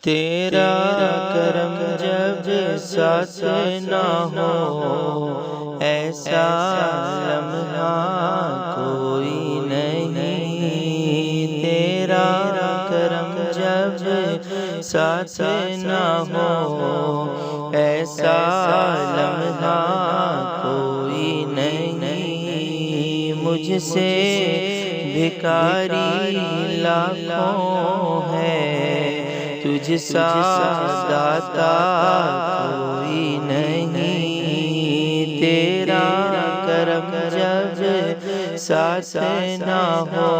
تیرا کرم جب ساتھ نہ ہو، ایسا لمحہ کوئی نہیں۔ تیرا کرم جب ساتھ نہ ہو، ایسا لمحہ کوئی نہیں۔ مجھ سے بھکاری لاکھوں ہے، تجھ سا داتا کوئی نہیں۔ تیرا کرم جب ساتھ نہ ہو،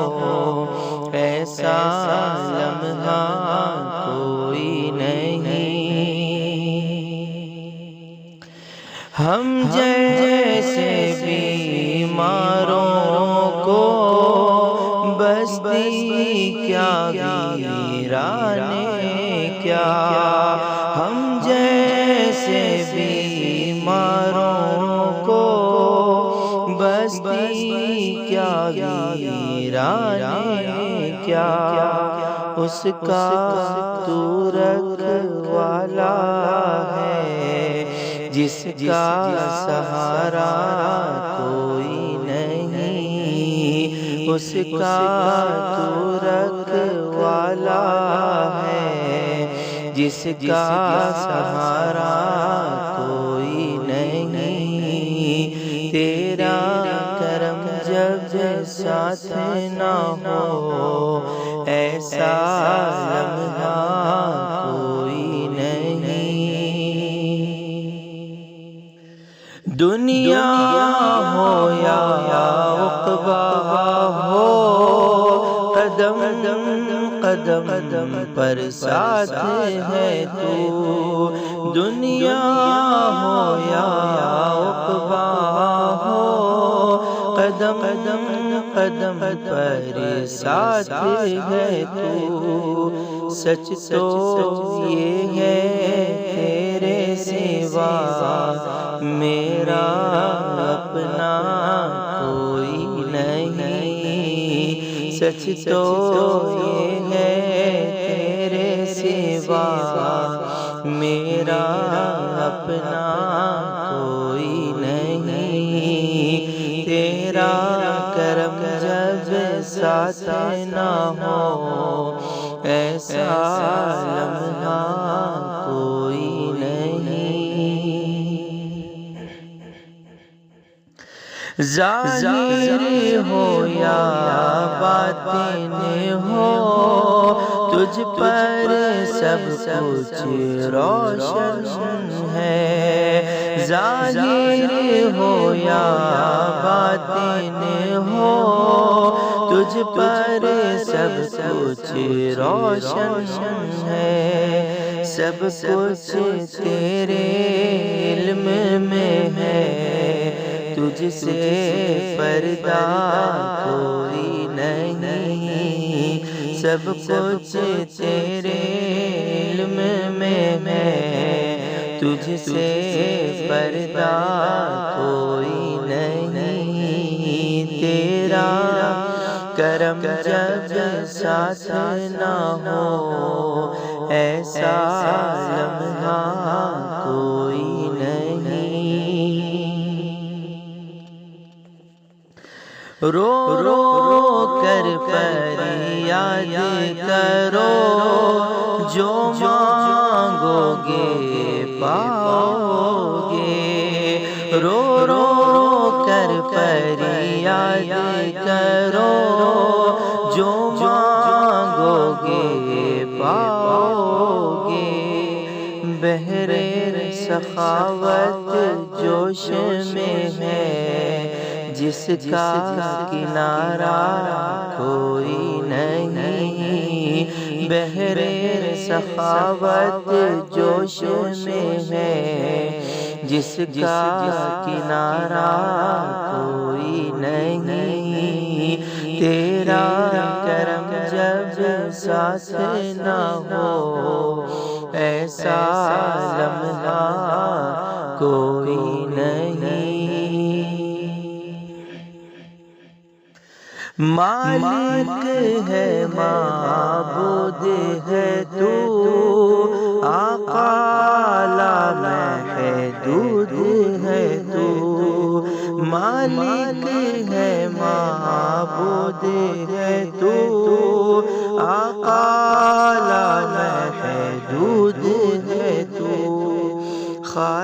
ایسا لمحہ کوئی نہیں۔ ہم جیسے بیماروں کو بستی کیا ویرانے کیا، ہم جیسے بیماروں کو بستی کیا ویرانے کیا۔ اس کا تو رکھوالا ہے، جس کا سہارا کوئی نہیں۔ اس کا تو رکھوالا ہے، جس کا سہارا کوئی نہیں۔ تیرا کرم جب ساتھ نہ ہو، ایسا لمحہ کوئی نہیں۔ دنیا ہو یا عقبہ ہو، قدم قدم پر ساتھ ہے تو۔ دنیا ہو یا عقبہ ہو، قدم قدم پر ساتھ ہے تو۔ سچ تو یہ ہے تیرے سوا میرا اپنا کوئی نہیں۔ سچ تو یہ ہے تیرے سوا میرا اپنا کوئی نہیں۔ تیرا کرم جب ساتھ نہ ہو، ایسا لمحہ کوئی نہیں۔ ظاہر ہو یا باطن ہو، تجھ پر سب کچھ روشن ہے۔ ظاہر ہو یا باطن ہو، تجھ پر سب کچھ روشن ہے۔ سب کچھ تیرے علم میں ہے، تجھ سے پردہ کوئی نہیں۔ سب کچھ تیرے علم میں ہے، تجھ سے پردہ کوئی نہیں۔ تیرا کرم جب ساتھ نہ ہو، ایسا لمحہ کوئی نہیں۔ رو رو کر فریاد کرو، جو مانگو گے پاؤ گے۔ رو رو کر فریاد کرو، جو مانگو گے پاؤ گے۔ بحر سخاوت جوش میں ہے، جس کا کنارہ کوئی نہیں۔ بحر سخاوت جوش میں ہے، جس کا کنارہ کوئی نہیں۔ تیرا کرم جب ساتھ نہ ہو، ایسا لمحہ کوئی نہیں۔ مالک ہے معبود ہے تو،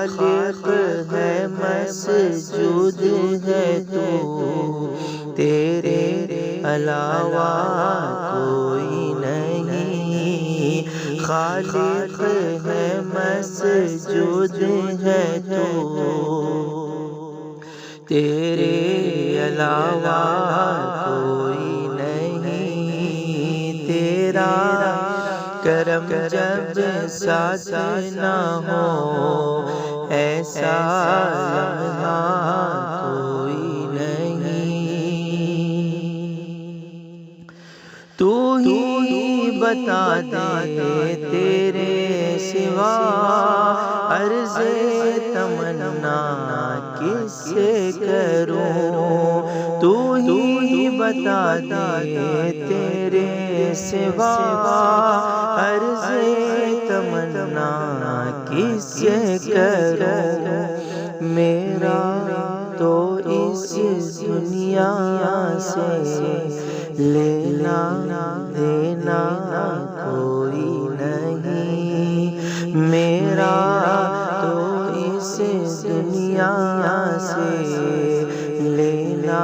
خالق ہے مسجود ہے تو، تیرے علاوہ کوئی نہیں، خالق ہے مسجود ہے تو، تیرے علاوہ کوئی نہیں، تیرا کرم جب ساتھ نہ ہو ایسا لمحہ کوئی نہیں، تو ہی بتا دے تیرے سوا عرض تمنا کس سے کروں، تو ہی بتا دے تیرے سوا عرض تمنا کس سے کروں، میرا تو اس دنیا سے لینا دینا کوئی نہیں، میرا تو اس دنیا سے لینا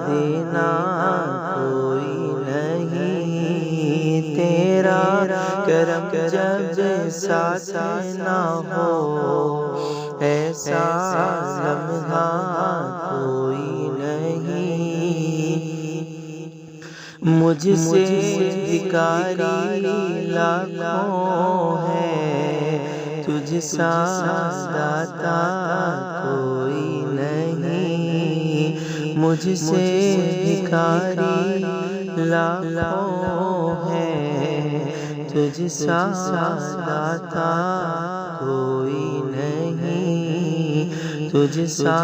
دینا کوئی نہیں، تیرا کرم جب ساتھ نہ ہو ایسا لمحہ کوئی نہیں، مجھ سے بھکاری لاکھوں ہے تجھ سا داتا کوئی نہیں، مجھ سے بھکاری لاکھوں ہے تجھ سا داتا کوئی نہیں، تجھ سا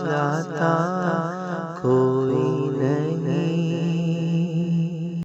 داتا کوئی